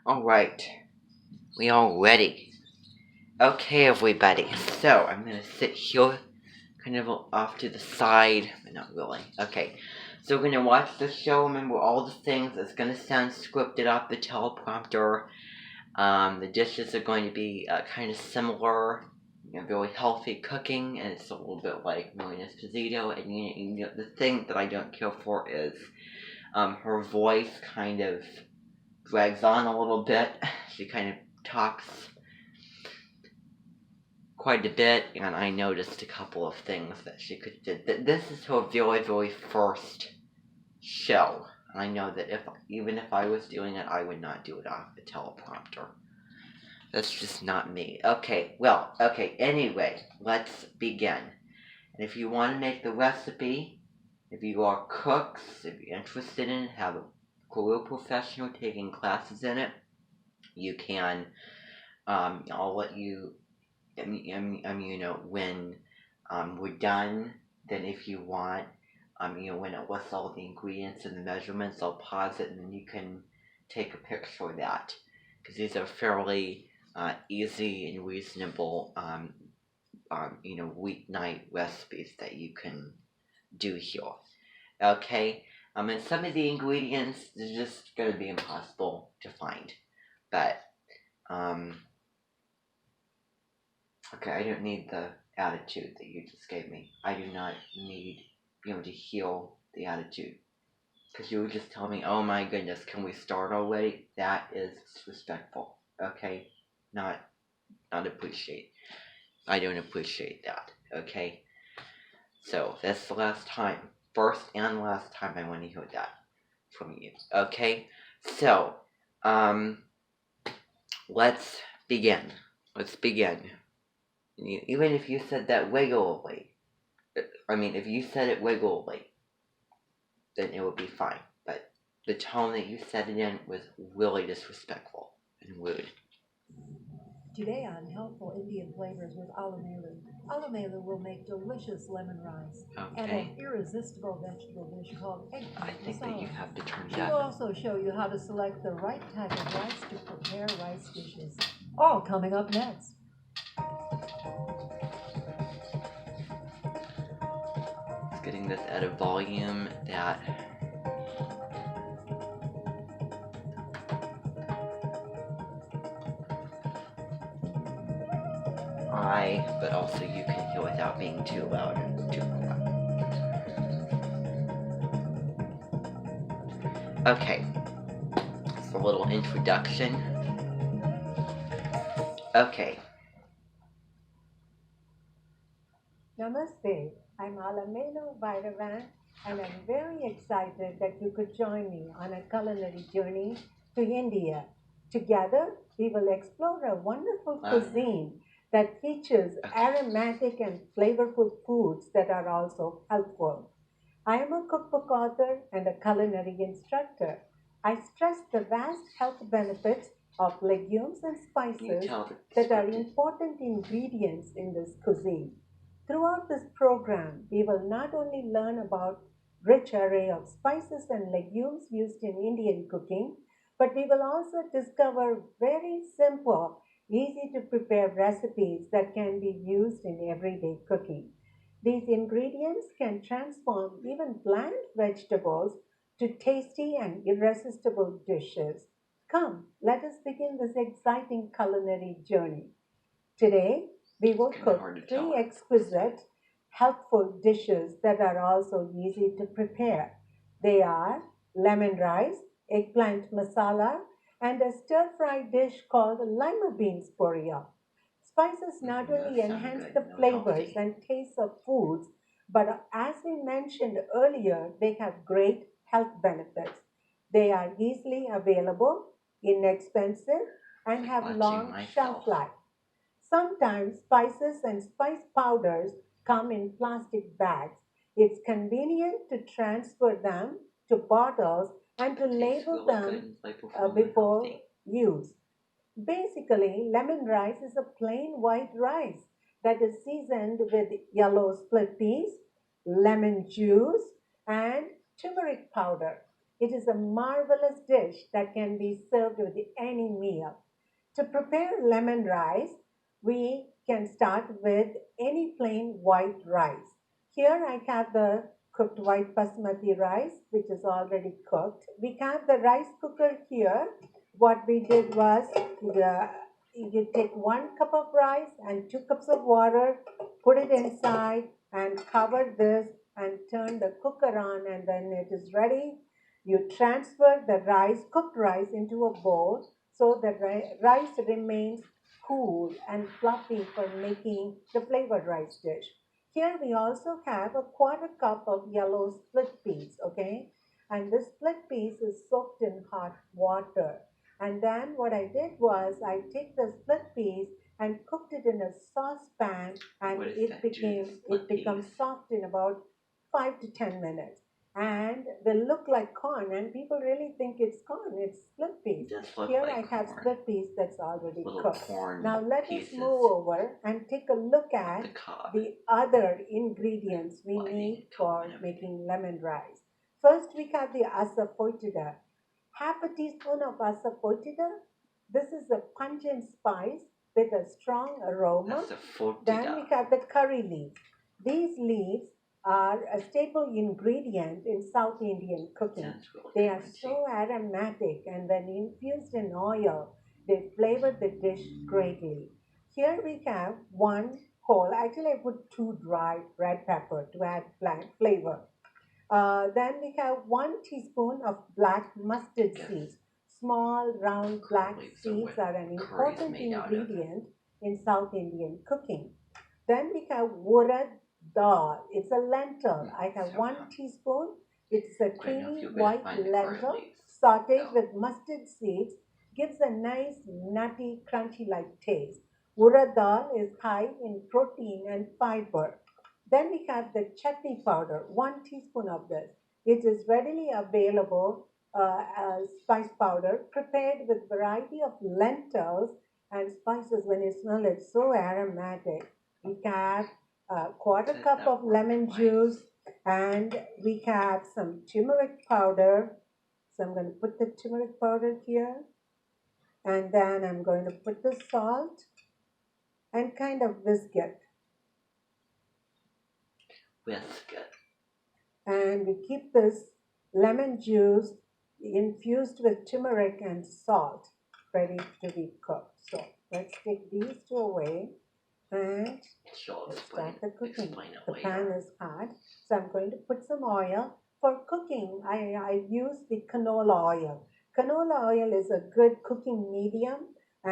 Alright, we all ready. Okay, everybody, so I'm gonna sit here, kind of off to the side, but not really. Okay, so we're gonna watch the show, remember all the things. It's gonna sound scripted off the teleprompter. The dishes are going to be kind of similar, very healthy cooking, and it's a little bit like Marina Esposito. And the thing that I don't care for is her voice kind of drags on a little bit. She kind of talks quite a bit, and I noticed a couple of things that she could do. This is her very, very first show. I know that even if I was doing it, I would not do it off the teleprompter. That's just not me. Okay, anyway, let's begin. And if you want to make the recipe, if you are cooks, if you're interested in it, have a career professional taking classes in it, you can, I'll let you, when we're done, then if you want, when it lists all the ingredients and the measurements, I'll pause it and then you can take a picture of that. Because these are fairly easy and reasonable, weeknight recipes that you can do here. Okay? And some of the ingredients are just going to be impossible to find. But, okay, I don't need the attitude that you just gave me. I do not need, to heal the attitude. Because you would just tell me, oh my goodness, can we start already? That is disrespectful. Okay? Not appreciate. I don't appreciate that. Okay? So, that's the last time. First and last time I want to hear that from you. Okay? So, let's begin. Even if you said that regularly, if you said it regularly, then it would be fine. But the tone that you said it in was really disrespectful and rude. Today on Helpful Indian Flavors with Alamalu. Alamalu will make delicious lemon rice and an irresistible vegetable dish called eggplant I think that you have to turn She will also show you how to select the right type of rice to prepare rice dishes. All coming up next. It's getting this at a volume that but also you can hear without being too loud and too quiet. Okay, it's a little introduction. Okay. Namaste, I'm Alamelu Bhairavan, and I'm very excited that you could join me on a culinary journey to India. Together, we will explore a wonderful cuisine that features aromatic and flavorful foods that are also helpful. I am a cookbook author and a culinary instructor. I stress the vast health benefits of legumes and spices that are important ingredients in this cuisine. Throughout this program, we will not only learn about rich array of spices and legumes used in Indian cooking, but we will also discover very simple, easy to prepare recipes that can be used in everyday cooking. These ingredients can transform even bland vegetables to tasty and irresistible dishes. Come, let us begin this exciting culinary journey. Today, we will cook three exquisite, helpful dishes that are also easy to prepare. They are lemon rice, eggplant masala, and a stir fry dish called lima beans poriyal. Spices not only enhance the flavors and tastes of foods, but as we mentioned earlier, they have great health benefits. They are easily available, inexpensive, and have long shelf life. Sometimes spices and spice powders come in plastic bags. It's convenient to transfer them to bottles and to label them before use. Basically, lemon rice is a plain white rice that is seasoned with yellow split peas, lemon juice, and turmeric powder. It is a marvelous dish that can be served with any meal. To prepare lemon rice, we can start with any plain white rice. Here I have the cooked white basmati rice, which is already cooked. We have the rice cooker here. What we did was you take 1 cup of rice and 2 cups of water, put it inside and cover this and turn the cooker on, and then it is ready. You transfer the rice, cooked rice, into a bowl so the rice remains cool and fluffy for making the flavored rice dish. Here we also have a 1/4 cup of yellow split peas, okay? And this split peas is soaked in hot water. And then what I did was I take the split peas and cooked it in a saucepan, and What does it that do to became split it becomes peas? soft in about 5 to 10 minutes. And they look like corn, and people really think it's corn. It's split peas. It does look Here like I have corn. split peas that's already Little cooked. corn Now let us pieces move over and take a look of at the cob. the other ingredients we Lining need and for cooking everything. making lemon rice. First, we have the asafoetida. Half a teaspoon of asafoetida. This is a pungent spice with a strong aroma. Then we Asafoetida. have the curry leaves. These leaves are a staple ingredient in South Indian cooking. Sounds really They are crunchy. so aromatic, and when infused in oil, they flavor the dish greatly. Here we have 1 whole, actually, I put 2 dry red pepper to add flavor. Then we have 1 teaspoon of black mustard Yes. seeds. Small, round black Leaves are seeds what are an curry's important made out of. ingredient in South Indian cooking. Then we have urad dal. It's a lentil. I have So 1 teaspoon. It's a I don't know if creamy you're gonna white find the curry lentil leaves. sauteed No. with mustard seeds. Gives a nice, nutty, crunchy-like taste. Urad dal is high in protein and fiber. Then we have the chutney powder, 1 teaspoon of this. It is readily available spice powder prepared with variety of lentils and spices. When you smell it, so aromatic. We have a 1/4 cup That of lemon worked juice, and we have some turmeric powder. So I'm going to put the turmeric powder here, and then I'm going to put the salt and kind of whisk it. Whisk it. And we keep this lemon juice infused with turmeric and salt ready to be cooked. So let's take these two away and She'll let's start the cooking. explain it The pan later. is hot, so I'm going to put some oil. For cooking, I use the canola oil. Canola oil is a good cooking medium,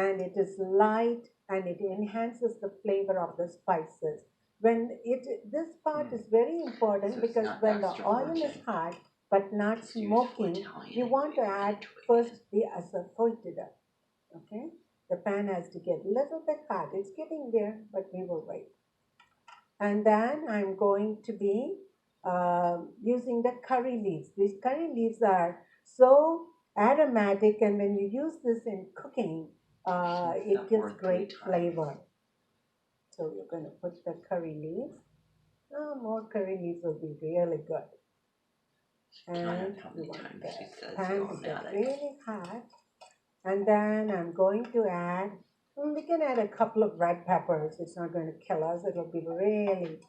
and it is light and it enhances the flavor of the spices. This part is very important So it's because not when the extra oil is virgin. hot but not It's used for smoking, Italian you want to ingredients add into it. first the asafoetida. Okay, the pan has to get a little bit hot. It's getting there, but we will wait. And then I'm going to be using the curry leaves. These curry leaves are so aromatic, and when you use this in cooking, Shouldn't it that gives work great 3 times? flavor. So we're going to put the curry leaves. More curry leaves will be really good. Count And how we many want times the she says pan you're to get automatic. really hot. And then I'm going to add, we can add a couple of red peppers. It's not going to kill us. It'll be really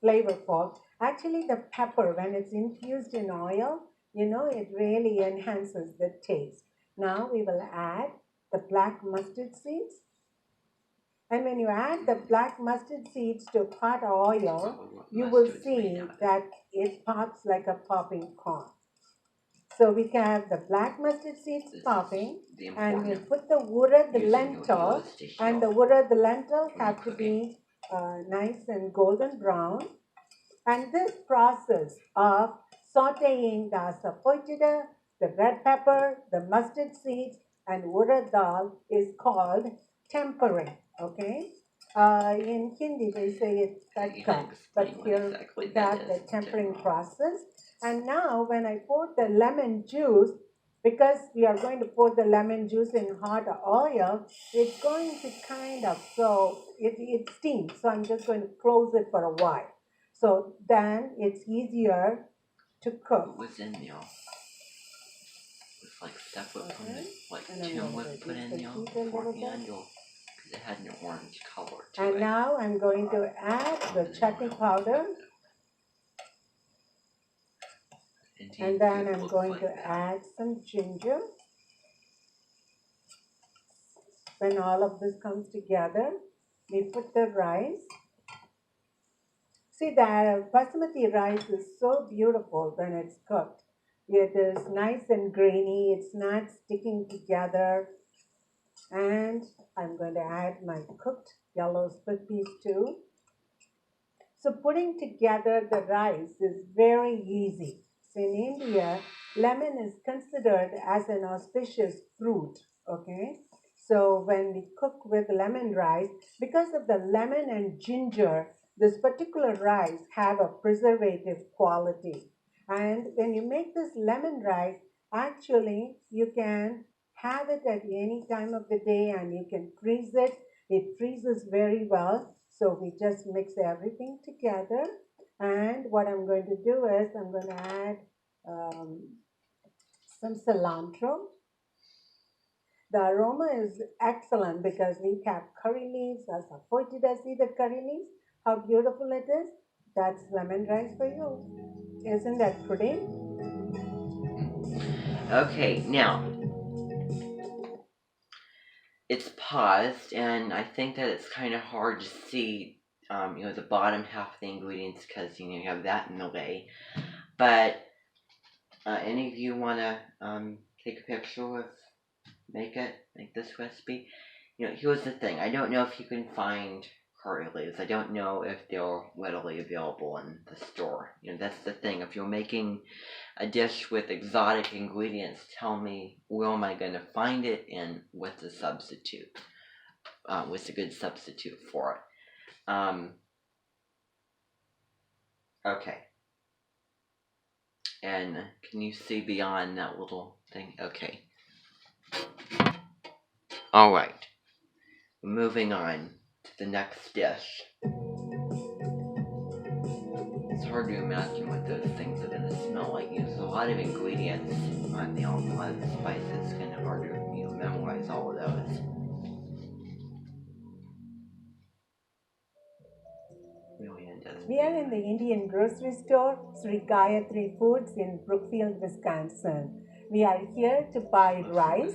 flavorful. Actually, the pepper, when it's infused in oil, it really enhances the taste. Now we will add the black mustard seeds. And when you add the black mustard seeds to hot oil, you will see that it pops like a popping corn. So we can have the black mustard seeds popping, and we'll put the urad lentil, and the urad lentil have to be nice and golden brown. And this process of sauteing the asafoetida, the red pepper, the mustard seeds, and urad dal is called tempering. Okay. In Hindi they say it's tadka, but here we got the tempering process. And now when I pour the lemon juice, because we are going to pour the lemon juice in hot oil, it's going to kind of, so it steams. So I'm just going to close it for a while. So then it's easier to cook. What's in there? like separate from the like And I'm Tim going would to put in reduce there the heat a little beforehand, bit. or because it had an orange color to And it. now I'm going to add the chutney powder. Indeed, And then food I'm looks going like to that. add some ginger. When all of this comes together, we put the rice. See, the basmati rice is so beautiful when it's cooked. It is nice and grainy, it's not sticking together. And I'm going to add my cooked yellow split peas too. So putting together the rice is very easy. So in India, lemon is considered as an auspicious fruit. Okay. So when we cook with lemon rice, because of the lemon and ginger, this particular rice have a preservative quality. And when you make this lemon rice, actually you can have it at any time of the day and you can freeze it. It freezes very well. So we just mix everything together. And what I'm going to do is I'm going to add some cilantro. The aroma is excellent because we have curry leaves. As a pointed, see the curry leaves? How beautiful it is. That's lemon rice for you. Isn't that pretty? Okay, now it's paused, and I think that it's kind of hard to see, the bottom half of the ingredients because you have that in the way. But any of you want to take a picture of make this recipe? Here's the thing. I don't know if you can find curry leaves. I don't know if they're readily available in the store. That's the thing. If you're making a dish with exotic ingredients, tell me where am I going to find it and what's a substitute. What's a good substitute for it? Okay. And can you see beyond that little thing? Okay. Alright. Moving on to the next dish. It's hard to imagine what those things are going to smell like. There's a lot of ingredients on there, a lot of spices. It's kind of hard to memorize all of those. We are in the Indian grocery store, Sri Gayatri Foods in Brookfield, Wisconsin. We are here to buy rice,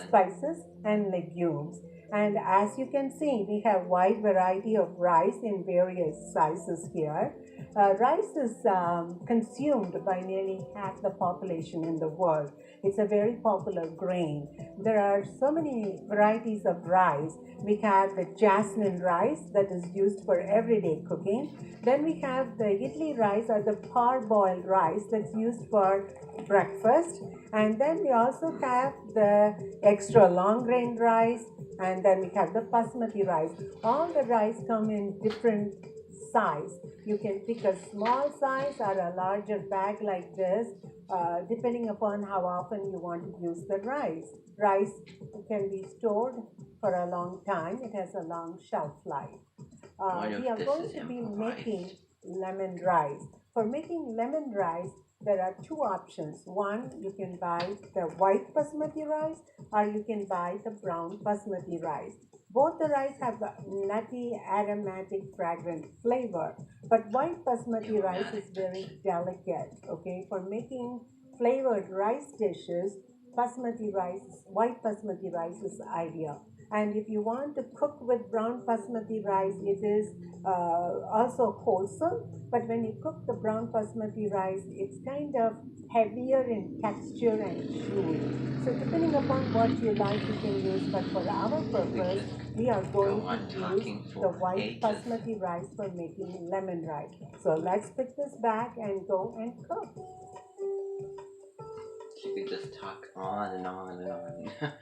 spices, and legumes. And as you can see, we have wide variety of rice in various sizes here. Rice is consumed by nearly half the population in the world. It's a very popular grain. There are so many varieties of rice. We have the jasmine rice that is used for everyday cooking. Then we have the idli rice or the parboiled rice that's used for breakfast. And then we also have the extra long grain rice, and then we have the basmati rice. All the rice come in different size. You can pick a small size or a larger bag like this, depending upon how often you want to use the rice. Rice can be stored for a long time. It has a long shelf life. We are going to be making lemon rice. For making lemon rice, there are two options. One, you can buy the white basmati rice or you can buy the brown basmati rice. Both the rice have a nutty, aromatic, fragrant flavor, but white basmati rice is very delicate. Okay, for making flavored rice dishes, white basmati rice is ideal. And if you want to cook with brown basmati rice, it is also wholesome. But when you cook the brown basmati rice, it's kind of heavier in texture and chewy. So depending upon what you like, you can use. But for our purpose, we are going to use the white basmati rice for making lemon rice. So let's put this back and go and cook. She could just talk on and on and on.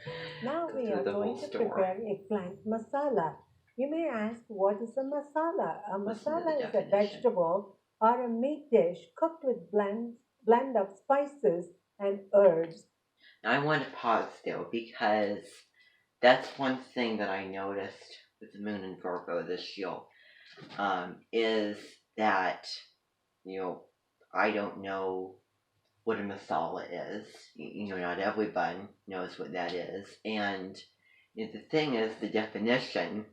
Now we are going to prepare eggplant masala. You may ask, what is a masala? A masala is a vegetable or a meat dish cooked with blend of spices and herbs. Now I want to pause though because that's one thing that I noticed with the Moon and Virgo this year, is that I don't know what a masala is. Not everyone knows what that is. And the thing is, the definition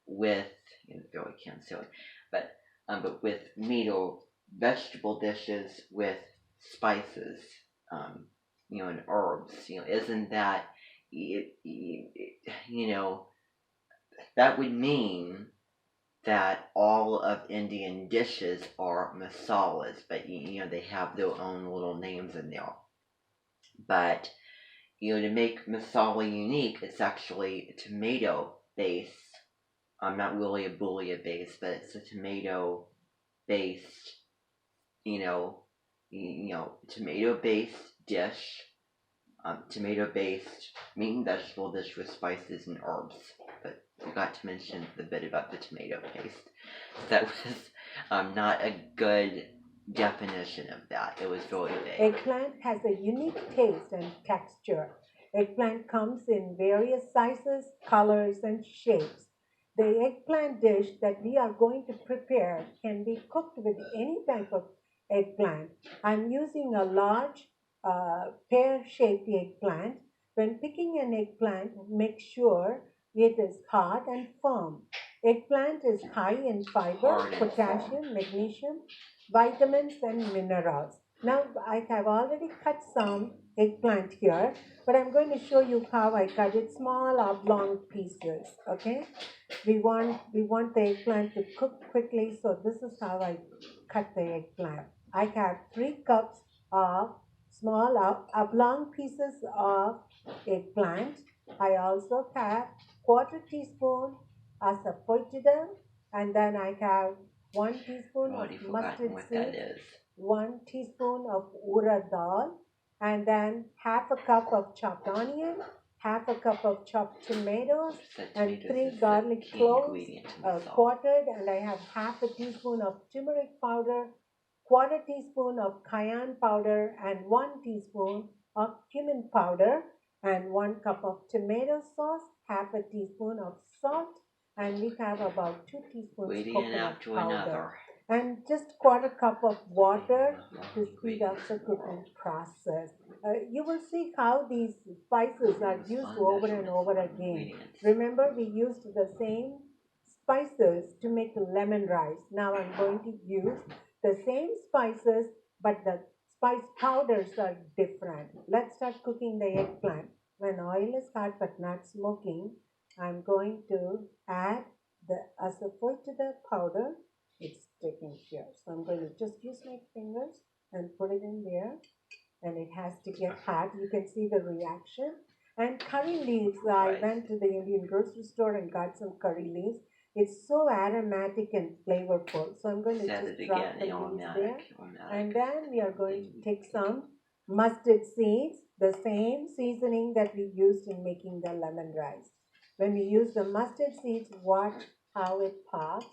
with, I can't say it, but with meat or vegetable dishes with spices, and herbs, isn't that, that would mean that all of Indian dishes are masalas, but they have their own little names in there. But to make masala unique, it's actually tomato based. Not really a bouillon base, but it's a tomato based, you know, tomato based dish, tomato based meat and vegetable dish with spices and herbs. But forgot to mention the bit about the tomato paste. That was not a good definition of that. It was really vague. Eggplant has a unique taste and texture. Eggplant comes in various sizes, colors, and shapes. The eggplant dish that we are going to prepare can be cooked with any type of eggplant. I'm using a large pear-shaped eggplant. When picking an eggplant, make sure it is hard and firm. Eggplant is high in fiber, potassium, magnesium, vitamins, and minerals. Now I have already cut some eggplant here, but I'm going to show you how I cut it, small oblong pieces. Okay, we want the eggplant to cook quickly, so this is how I cut the eggplant. I have 3 cups of small oblong pieces of eggplant. I also have 1/4 teaspoon asafoetida, and then I have 1 teaspoon of mustard seed, 1 teaspoon of urad dal, and then half a cup of chopped onion, half a cup of chopped tomatoes, and 3 garlic cloves quartered, and I have half a teaspoon of turmeric powder, 1/4 teaspoon of cayenne powder, and 1 teaspoon of cumin powder, and 1 cup of tomato sauce, half a teaspoon of salt, and we have about 2 teaspoons coconut powder. And just 1/4 cup of water to speed up the cooking process. You will see how these spices are used over and over again. Remember, we used the same spices to make lemon rice. Now I'm going to use the same spices, but the spice powders are different. Let's start cooking the eggplant. When oil is hot but not smoking, I'm going to add the asafoetida powder. It's sticking here, so I'm going to just use my fingers and put it in there, and it has to get hot. You can see the reaction. And curry leaves, I went to the Indian grocery store and got some curry leaves. It's so aromatic and flavorful, so I'm going to just drop the leaves there. And then we are going to take some mustard seeds, the same seasoning that we used in making the lemon rice. When we use the mustard seeds, watch how it pops.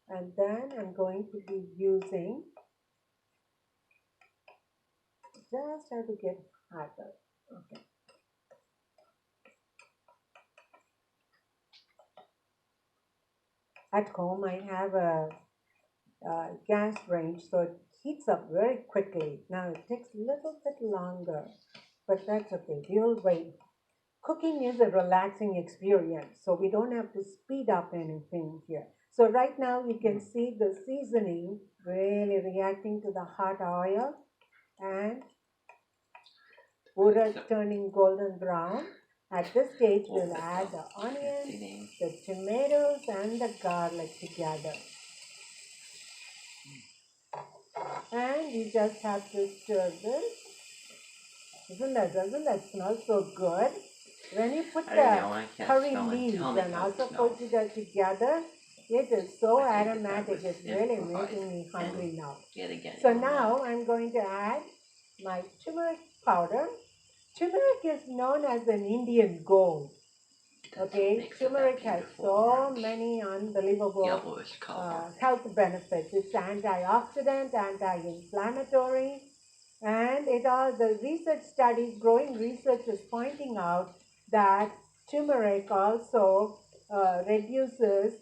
And then I'm going to be using, just have to get hotter. Okay. At home, I have a gas range, so it heats up very quickly. Now it takes a little bit longer, but that's okay. We'll wait. Cooking is a relaxing experience, so we don't have to speed up anything here. So right now you can see the seasoning really reacting to the hot oil, and urad turning golden brown. At this stage, we'll add the onions, the tomatoes, and the garlic together. And you just have to stir this. Doesn't that smell so good? When you put the curry leaves and asafoetida together, it is so aromatic. It's really making me hungry now. So now I'm going to add my turmeric powder. Turmeric is known as an Indian gold. Okay, turmeric has so many unbelievable health benefits. It's antioxidant, anti-inflammatory, and the research studies, growing research is pointing out that turmeric also reduces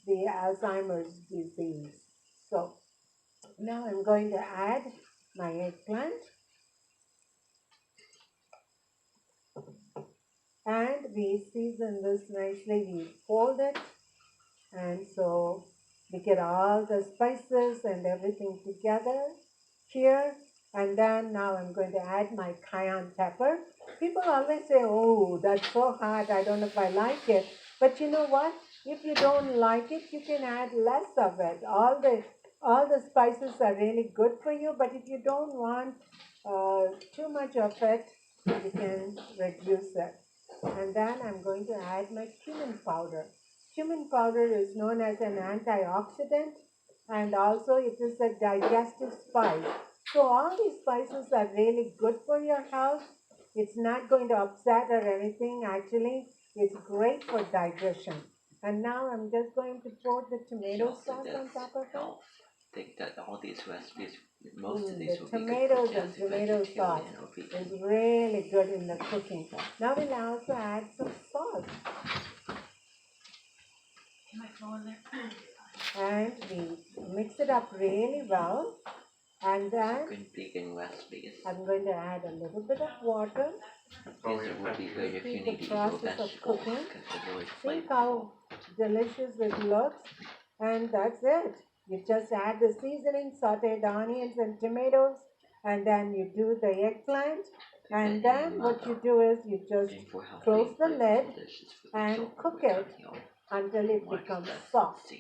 the Alzheimer's disease. So now I'm going to add my eggplant. And we season this nicely. We fold it, and so we get all the spices and everything together here. And then now I'm going to add my cayenne pepper. People always say, oh, that's so hot, I don't know if I like it. But you know what? If you don't like it, you can add less of it. All the spices are really good for you, but if you don't want too much of it, you can reduce it. And then I'm going to add my cumin powder. Cumin powder is known as an antioxidant, and also it is a digestive spice. So all these spices are really good for your health. It's not going to upset or anything. Actually, it's great for digestion. And now I'm just going to pour the tomato sauce on top of it. I think that all these recipes, most of these The will be good tomatoes for and Jazzy tomato sauce vegetarian or vegan. is really good in the cooking. Now we'll also add some salt. And we mix it up really well. And then Good vegan recipes. I'm going to add a little bit of water. These would be good if you See need to the eat your process of vegetables cooking. because they're really See flavorful. how delicious it looks. And that's it. You just add the seasoning, sauteed onions and tomatoes, and then you do the eggplant. And then what you do is you just close the lid and cook it until it becomes soft.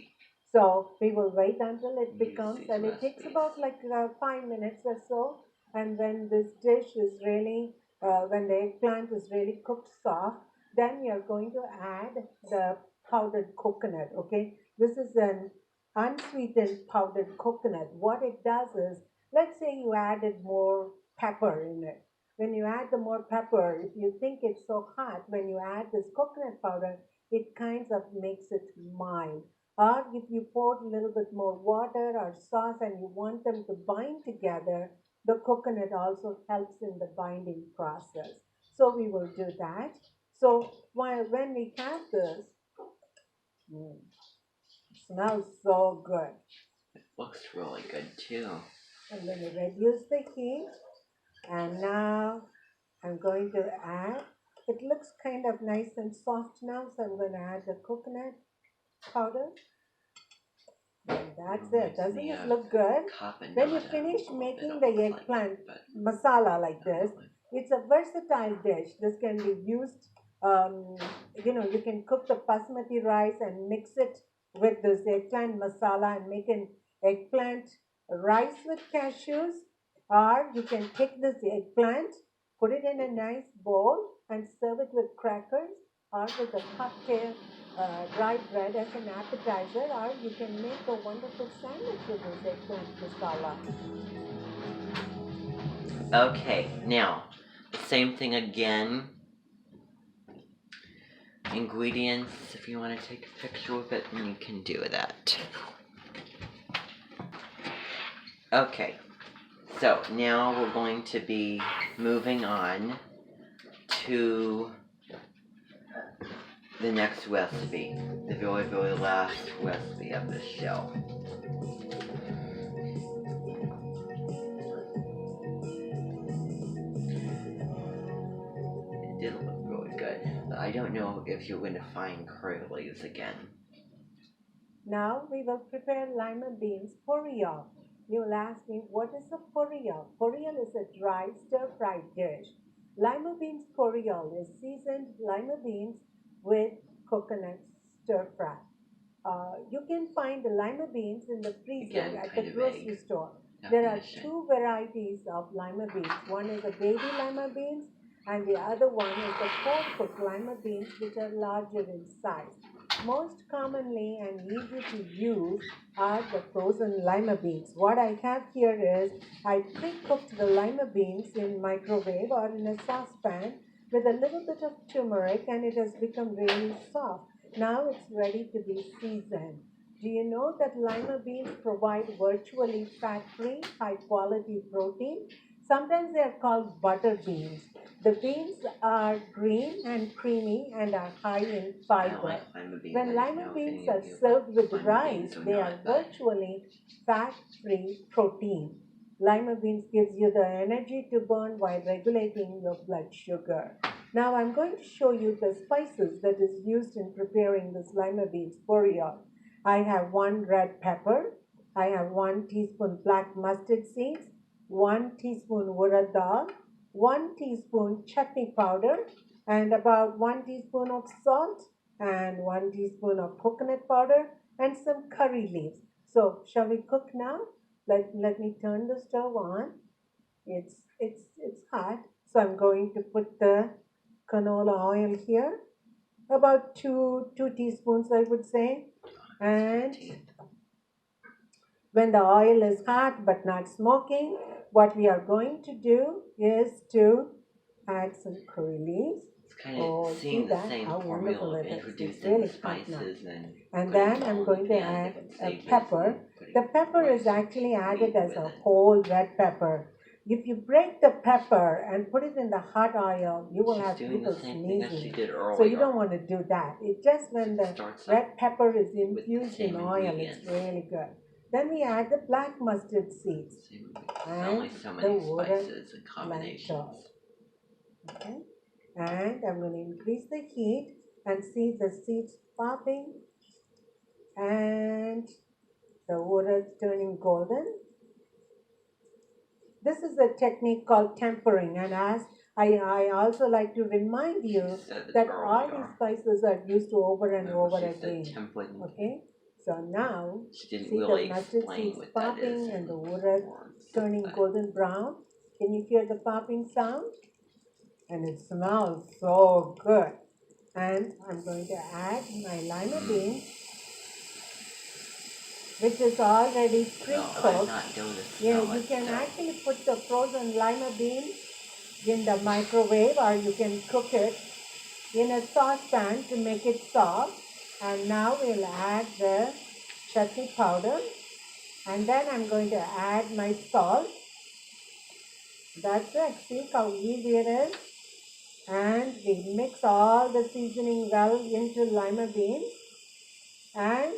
So we will wait until it becomes, and it takes about like 5 minutes or so. And when this dish is really, when the eggplant is really cooked soft, then you're going to add the powdered coconut. Okay, this is an unsweetened powdered coconut. What it does is, let's say you added more pepper in it. When you add the more pepper, if you think it's so hot, when you add this coconut powder, it kind of makes it mild. Or if you pour a little bit more water or sauce and you want them to bind together, the coconut also helps in the binding process. So we will do that. So when we have this, mm, smells so good. It looks really good too. I'm going to reduce the heat, and now I'm going to add, it looks kind of nice and soft now, so I'm going to add the coconut powder. And that's it. Doesn't it look good? When you finish making the eggplant masala like this, it's a versatile dish. This can be used, you can cook the basmati rice and mix it with this eggplant masala and make an eggplant rice with cashews. Or you can take this eggplant, put it in a nice bowl and serve it with crackers or with a cocktail dry bread as an appetizer, or you can make a wonderful sandwich with this eggplant masala. Okay, now, the same thing again. Ingredients, if you want to take a picture of it, then you can do that. Okay, so now we're going to be moving on to the next recipe, the very, very last recipe of the show. It did look really good, but I don't know if you're going to find curry leaves again. Now we will prepare lima beans poriyal. You will ask me, what is a poriyal? Poriyal is a dry stir-fried dish. Lima beans poriyal is seasoned lima beans with coconut stir-fry. You can find the lima beans in the freezer at the grocery store. There are two varieties of lima beans. One is a baby lima beans, and the other one is the four-foot lima beans, which are larger in size. Most commonly and easy to use are the frozen lima beans. What I have here is I pre-cooked the lima beans in microwave or in a saucepan with a little bit of turmeric, and it has become really soft. Now it's ready to be seasoned. Do you know that lima beans provide virtually fat-free, high-quality protein? Sometimes they are called butter beans. The beans are green and creamy and are high in fiber. When lima beans are served with rice, they are virtually fat-free protein. Lima beans gives you the energy to burn while regulating your blood sugar. Now I'm going to show you the spices that is used in preparing this lima beans porridge. I have 1 red pepper. I have 1 teaspoon black mustard seeds, 1 teaspoon urad dal, 1 teaspoon chutney powder, and about 1 teaspoon of salt, and 1 teaspoon of coconut powder, and some curry leaves. So shall we cook now? Let me turn the stove on. It's hot. So I'm going to put the canola oil here, about two teaspoons, I would say. And when the oil is hot but not smoking, what we are going to do is to add some curry leaves. It's kind of seeing the same formula of introducing really the spices and then I'm going to add a pepper. The pepper is actually added as a whole red pepper. If you break the pepper and put it in the hot oil, you will have people sneezing. So you don't want to do that. It's just when the red pepper is infused in oil, it's really good. Then we add the black mustard seeds and the wooden lentils. Okay, and I'm going to increase the heat and see the seeds popping and the water turning golden. This is a technique called tempering, and as I also like to remind you that all these spices are used over and over again. Okay, so now see the mustard seeds popping and the water turning golden brown. Can you hear the popping sound? And it smells so good. And I'm going to add my lima beans, which is already pre-cooked. Yeah, you can actually put the frozen lima beans in the microwave, or you can cook it in a saucepan to make it soft. And now we'll add the chutney powder, and then I'm going to add my salt. That's it. See how easy it is. And we mix all the seasoning well into lima beans, and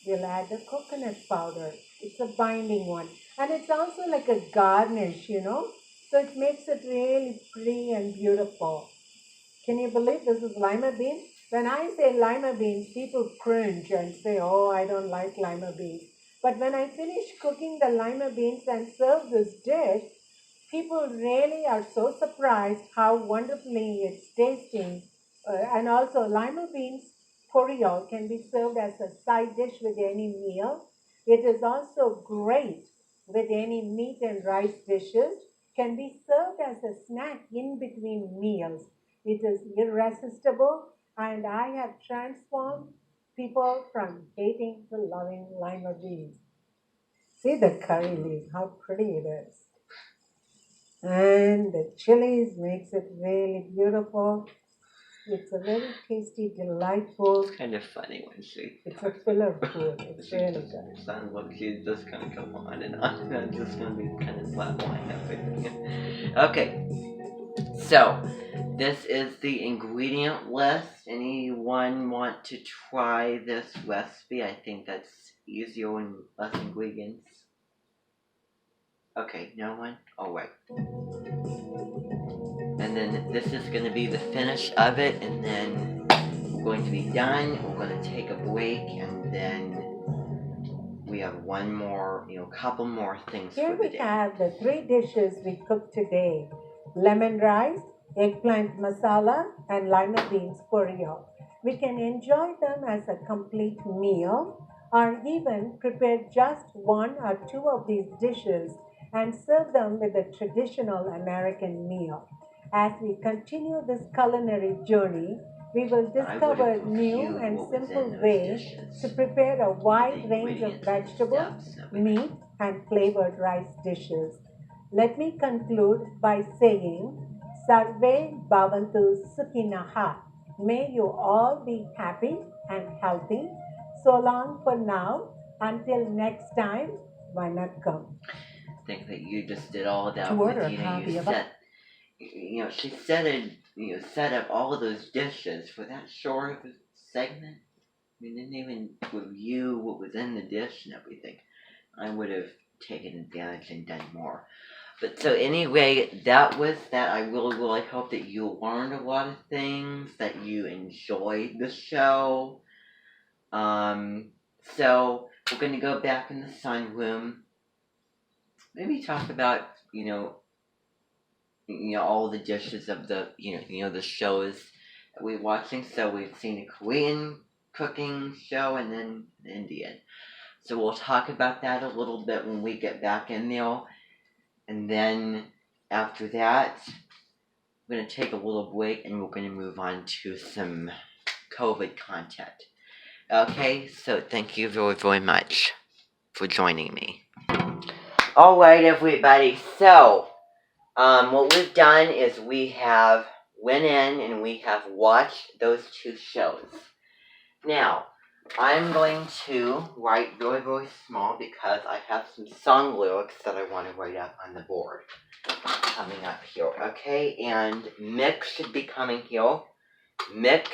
we'll add the coconut powder. It's a binding one, and it's also like a garnish, so it makes it really pretty and beautiful. Can you believe this is lima beans? When I say lima beans, people cringe and say, oh, I don't like lima beans. But when I finish cooking the lima beans and serve this dish, people really are so surprised how wonderfully it's tasting. And also, lima beans porridge can be served as a side dish with any meal. It is also great with any meat and rice dishes. Can be served as a snack in between meals. It is irresistible, and I have transformed people from hating to loving lima beans. See the curry leaf, how pretty it is. And the chilies makes it really beautiful. It's a very tasty, delightful. It's kind of funny when she. It's a filler food. It's really good. Sounds like she's just gonna go on and on. I'm just gonna be kind of flatline everything. Okay, so this is the ingredient list. Anyone want to try this recipe? I think that's easier and less ingredients. Okay, no one? Alright. And then this is going to be the finish of it, and then we're going to be done. We're going to take a break, and then we have one more, couple more things Here for the we day. have the 3 dishes we cooked today: lemon rice, eggplant masala, and lima beans porridge. We can enjoy them as a complete meal, or even prepare just 1 or 2 of these dishes and serve them with a traditional American meal. As we continue this culinary journey, we will discover new and simple ways to prepare a wide range of vegetables, meat, and flavored rice dishes. Let me conclude by saying, Sarve Bhavantu Sukhinaha. May you all be happy and healthy. So long for now. Until next time, Vanakkam. I think that you just did all of that with, she set up all of those dishes for that short of a segment. We didn't even review what was in the dish and everything. I would have taken advantage and done more. But so anyway, that was that. I really hope that you learned a lot of things, that you enjoyed the show. So we're gonna go back in the sunroom. Maybe talk about, all the dishes of the, the shows that we're watching. So we've seen a Korean cooking show and then an Indian. So we'll talk about that a little bit when we get back in there. And then after that, we're going to take a little break and we're going to move on to some COVID content. Okay, so thank you very much for joining me. Alright, everybody. So, what we've done is we have went in and we have watched those two shows. Now, I'm going to write very small because I have some song lyrics that I want to write up on the board coming up here, okay? And Mick should be coming here. Mick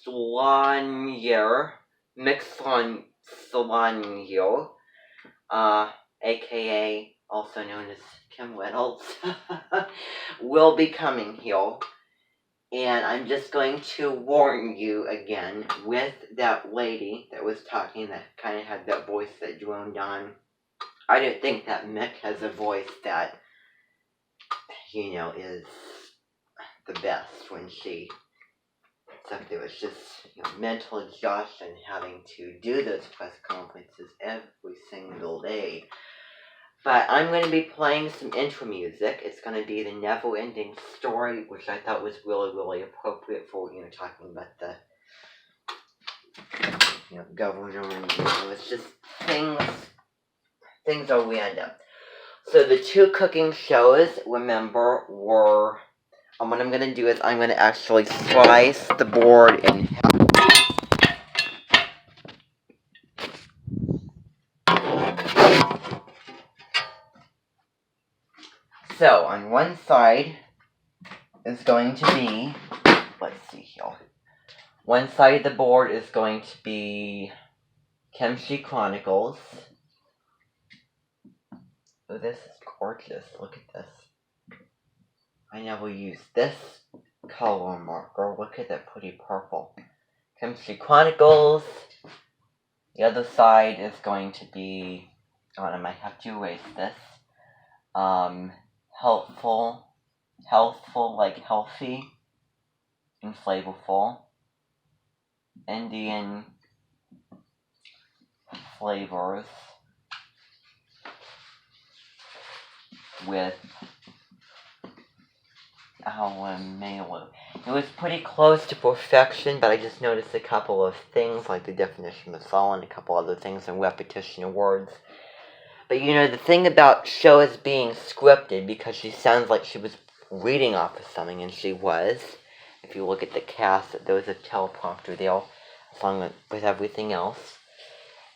Slonier, aka also known as Kim Reynolds, will be coming here. And I'm just going to warn you again, with that lady that was talking that kind of had that voice that droned on, I don't think that Mick has a voice that, is the best when she, except it was just, mental exhaustion having to do those press conferences every single day. But I'm going to be playing some intro music. It's going to be the Never Ending Story, which I thought was really appropriate for, talking about the, governor and, it's just things are random. So the two cooking shows, remember, were, what I'm going to do is I'm going to actually slice the board in half. So, on one side is going to be, let's see here. One side of the board is going to be Kimchi Chronicles. Oh, this is gorgeous. Look at this. I never used this color marker. Look at that pretty purple. Kimchi Chronicles. The other side is going to be, I might have to erase this. Healthful, like healthy and flavorful. Indian flavors with Mayo. It was pretty close to perfection, but I just noticed a couple of things, like the definition of masala and a couple other things and repetition of words. But the thing about shows being scripted, because she sounds like she was reading off of something, and she was. If you look at the cast, there was a teleprompter there, along with everything else.